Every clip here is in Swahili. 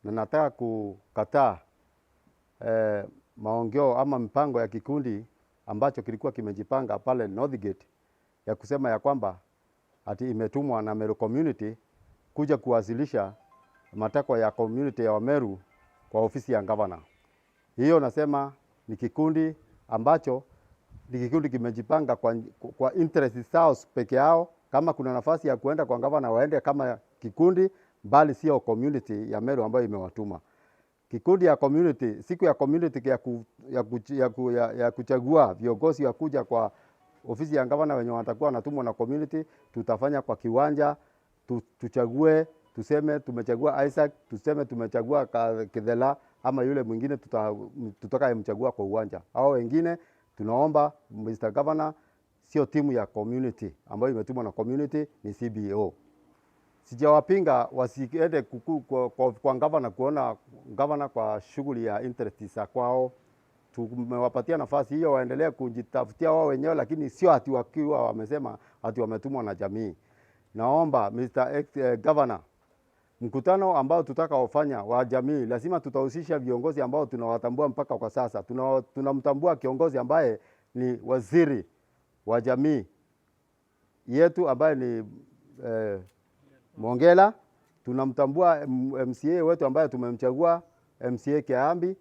na nataka kukataa maongeo ama mpango ya kikundi ambacho kilikuwa kimejipanga pale Northgate ya kusema ya kwamba ati imetumwa na Meru community kuja kuwasilisha matakwa ya community ya Wameru kwa ofisi ya gavana. Hiyo nasema ni kikundi ambacho ni kikundi kimejipanga kwa interest zao peke yao. Kama kuna nafasi ya kuenda kwa gavana waende kama kikundi, bali sio community ya Meru ambayo imewatuma. Kikundi ya community, siku ya community ya kuchagua viongozi wa kuja kwa ofisi ya gavana wenye watakuwa wanatumwa na community, tutafanya kwa kiwanja, tuchague, tuseme tumechagua Isaac, tuseme tumechagua Kidhela ama yule mwingine tutakayemchagua kwa uwanja. Hao wengine tunaomba Mr. Governor, sio timu ya community ambayo imetumwa na community, ni CBO. Sijawapinga wasiende kwa gavana kuona gavana kwa shughuli ya interest za kwao. Tumewapatia nafasi hiyo waendelee kujitafutia wao wenyewe, lakini sio ati wakiwa wamesema ati wametumwa na jamii. Naomba Mr. Governor, mkutano ambao tutakaofanya wa jamii lazima tutahusisha viongozi ambao tunawatambua mpaka kwa sasa. Tunamtambua kiongozi ambaye ni waziri wa jamii yetu ambaye ni Mongela. Tunamtambua MCA wetu ambaye tumemchagua MCA Kiambi,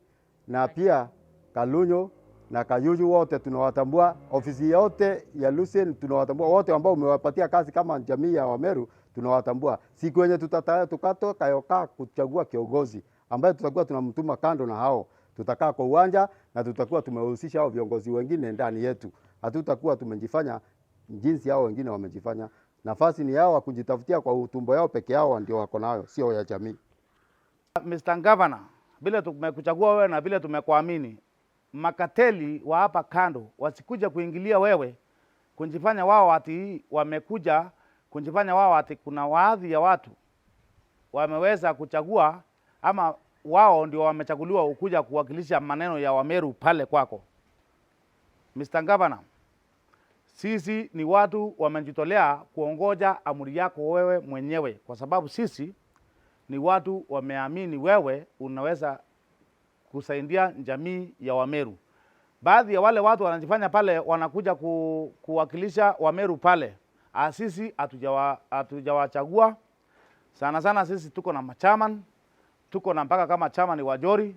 na pia Kalunyo na Kayuju, wote tunawatambua. Ofisi yote ya Lucien tunawatambua, wote ambao umewapatia kazi kama jamii ya Wameru tunawatambua. Siku yenye tutatoka kuchagua kiongozi ambaye tutakuwa tunamtuma kando na hao, tutakaa kwa uwanja na tutakuwa tumehusisha hao viongozi wengine ndani yetu. Hatutakuwa tumejifanya jinsi hao wengine wamejifanya. Nafasi ni yao kujitafutia kwa utumbo yao peke yao, ndio wako nayo, sio ya jamii. Mr. Governor, bila tumekuchagua wewe na bila tumekuamini, makateli wa hapa kando wasikuja kuingilia wewe kujifanya wao ati wamekuja kujifanya wao ati kuna baadhi ya watu wameweza kuchagua ama wao ndio wamechaguliwa ukuja kuwakilisha maneno ya Wameru pale kwako. Mr. Governor, sisi ni watu wamejitolea kuongoja amri yako wewe mwenyewe, kwa sababu sisi ni watu wameamini wewe unaweza kusaidia jamii ya Wameru. Baadhi ya wale watu wanajifanya pale wanakuja kuwakilisha Wameru pale, sisi hatujawachagua. Sana sana sisi tuko na machaman, tuko na mpaka kama chairman wa Jori,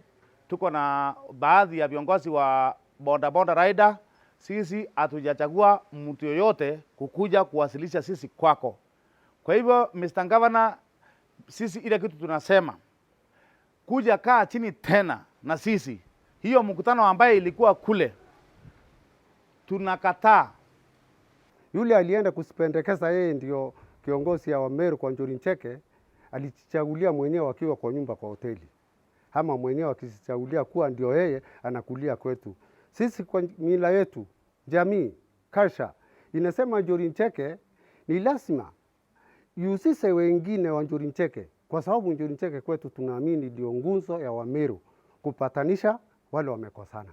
tuko na baadhi ya viongozi wa boda rider. Sisi hatujachagua mtu yoyote kukuja kuwasilisha sisi kwako. Kwa hivyo Mr. Governor, sisi ile kitu tunasema, kuja kaa chini tena na sisi. Hiyo mkutano ambaye ilikuwa kule tunakataa. Yule alienda kusipendekeza yeye ndio kiongozi ya Wameru kwa Njuri Ncheke, alijichagulia mwenyewe akiwa kwa nyumba kwa hoteli. Ama mwenyewe akijichagulia kuwa ndio yeye anakulia kwetu. Sisi kwa mila yetu, jamii, culture, inasema Njuri Ncheke ni lazima yusise wengine wa Njuri Ncheke, kwa sababu Njuri Ncheke kwetu tunaamini ndio nguzo ya Wameru kupatanisha wale wamekosana.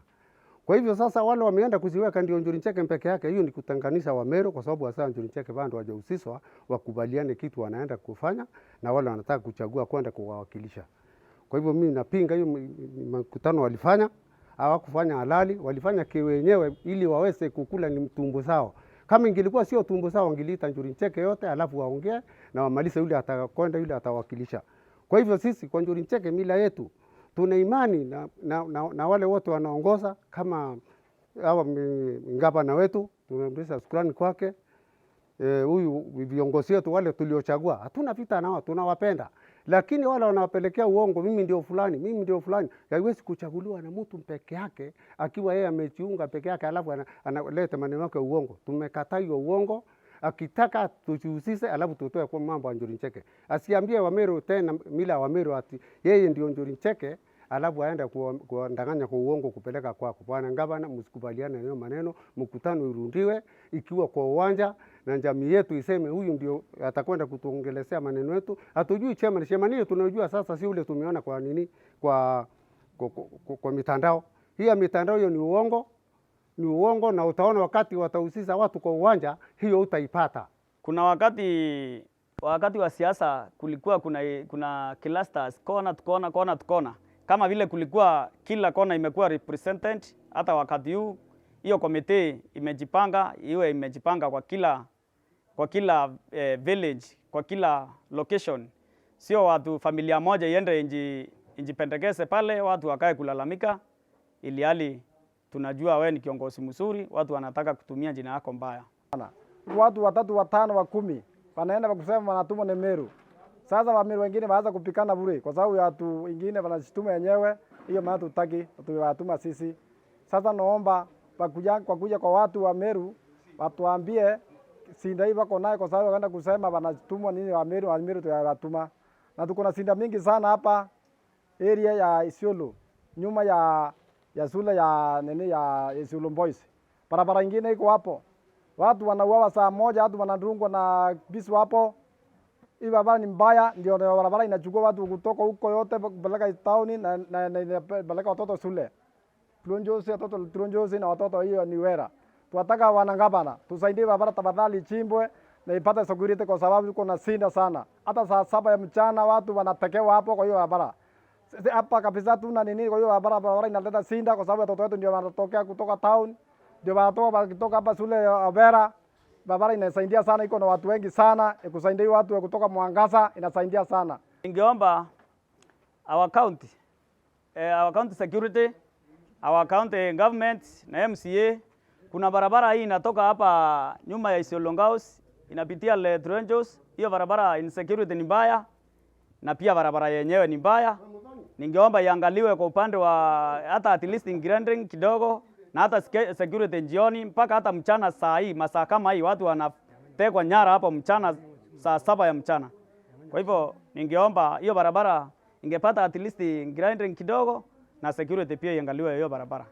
Kwa hivyo sasa wale wameenda kuziweka ndio Njuri Ncheke peke yake, hiyo ni kutenganisha Wameru, kwa sababu hasa Njuri Ncheke bado hawajahusishwa wakubaliane kitu wanaenda kufanya na wale wanataka kuchagua kwenda kuwawakilisha. Kwa hivyo mimi napinga hiyo mkutano walifanya. Hawakufanya halali, walifanya kiwenyewe ili waweze kukula ni tumbo zao. Kama ingilikuwa sio tumbo zao, wangiliita Njuri Ncheke yote alafu waongee na wamalize yule atakwenda yule atawakilisha. Kwa hivyo sisi kwa Njuri Ncheke mila yetu tuna imani na wale wote wanaongoza kama hawa gavana wetu, tunamrudisha shukrani kwake. Huyu viongozi wetu wale tuliochagua, hatuna vita nao, tunawapenda. Lakini wale wanawapelekea uongo, mimi ndio fulani, mimi ndio fulani. Haiwezi kuchaguliwa na mtu peke yake akiwa yeye amejiunga peke yake alafu analeta maneno yake uongo. Tumekataa hiyo uongo. Akitaka tujihusishe alafu tutoe kwa mambo ya Njuri Ncheke. Asiambie Wameru tena mila ya Wameru ati yeye ndio Njuri Ncheke alafu aende kuandanganya kwa uongo kupeleka kwako. Bwana gavana, msikubaliane na maneno, mkutano urundiwe ikiwa kwa uwanja na jamii yetu iseme huyu ndio atakwenda kutuongelezea maneno yetu. Hatujui chairman hiyo tunajua sasa, si ule tumeona kwa nini kwa mitandao. Hiyo mitandao hiyo ni uongo na utaona wakati watahusisha watu kwa uwanja hiyo utaipata. Kuna wakati wakati wa siasa kulikuwa kuna clusters kona to kona. Kama vile kulikuwa kila kona imekuwa represented, hata wakati huu hiyo komite imejipanga kwa kila village, kwa kila location. Sio watu familia moja iende injipendekeze pale watu wakae kulalamika, ili hali tunajua wewe ni kiongozi mzuri, watu wanataka kutumia jina yako mbaya. Watu 3, 5, 10 wanaenda kusema wanatumwa na Meru. Sasa Wameru wengine waanza kupikana bure kwa sababu ya watu wengine wanajituma wenyewe. Hiyo maana tutaki tuwatuma sisi. Sasa naomba kwa kuja kwa watu wa Meru watuambie sinda hii wako nayo, kwa sababu wanaenda kusema wanatumwa nini wa Meru tuyawatuma. Na tuko na sinda mingi sana hapa area ya Isiolo, nyuma ya shule ya Isiolo Boys. Barabara nyingine iko hapo. Watu wanauawa saa moja, watu wanadungwa na bisu hapo. Hii barabara ni mbaya, ndio barabara inachukua watu kutoka huko yote kupeleka town na peleka watoto shule. Tulonjozi na watoto hiyo ni wera. Tunataka wanangabana, tusaidie barabara tafadhali chimbwe na ipate security, kwa sababu tuko na sinda sana. Hata saa 7 ya mchana watu wanatekewa hapo kwa hiyo barabara. Sisi hapa kabisa tuna nini kwa hiyo barabara inaleta sinda, kwa sababu watoto wetu ndio wanatokea kutoka town. Ndio wakitoka hapa shule ya Vera, barabara inasaidia sana, iko na watu wengi sana, kusaidia watu kutoka Mwangaza inasaidia sana. Ningeomba our county security, our county government na MCA, kuna barabara hii inatoka hapa nyuma ya Isiolo House inapitia Le Trenjos. Hiyo barabara insecurity ni mbaya na pia barabara yenyewe ni mbaya. Ningeomba iangaliwe kwa upande wa hata at least ingredient kidogo, na hata security jioni mpaka hata mchana. Saa hii masaa kama hii watu wanatekwa nyara hapo mchana saa 7 ya mchana. Kwa hivyo ningeomba hiyo barabara ingepata at least ingredient kidogo na security pia iangaliwe hiyo barabara.